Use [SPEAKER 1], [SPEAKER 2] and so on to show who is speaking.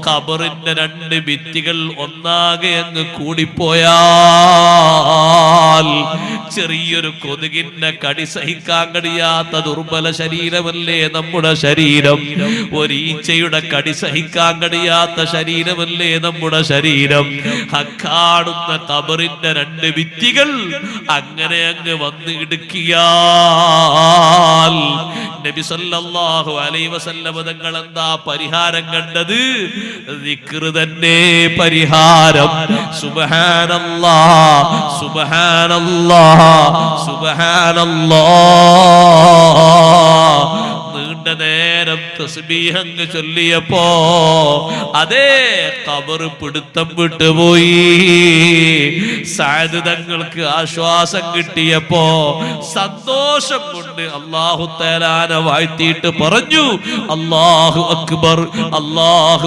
[SPEAKER 1] ഖബറിന്റെ രണ്ട് ഭിത്തികൾ ഒന്നാകെ അങ്ങ് കൂടിപ്പോയാൽ ചെറിയൊരു കൊതുകിന്റെ കടി സഹിക്കാൻ കഴിയാത്ത ദുർബല ശരീരമല്ലേ നമ്മുടെ ശരീരം. ഒരീച്ചയുടെ കടി സഹിക്കാൻ കഴിയാത്ത ശരീരമല്ലേ നമ്മുടെ ശരീരം. കാണുന്ന ഖബറിന്റെ രണ്ട് ഭിത്തികൾ അങ്ങനെ അങ്ങ് വന്ന് ഇടുക്കിയാൽ നബി സല്ലല്ലാഹു അലൈഹി വസല്ലം തങ്ങൾ എന്താ പരിഹാരം കണ്ടത്? ദിക്ർ തന്നെ പരിഹാരം. സുബ്ഹാനല്ലാഹ് സുബ്ഹാനല്ലാഹ് സുബ്ഹാനല്ലാഹ്. നീണ്ട നേരം തസ്ബീഹ് അങ്ങ് ചൊല്ലിയപ്പോ അതേ ഖബർ പിടുത്തം വിട്ടുപോയി. സഅദ് തങ്ങൾക്ക് ആശ്വാസം കിട്ടിയപ്പോ സന്തോഷം കൊണ്ട് അല്ലാഹു തആലാനെ വാഴ്ത്തിയിട്ട് പറഞ്ഞു, അല്ലാഹു അക്ബർ, അല്ലാഹു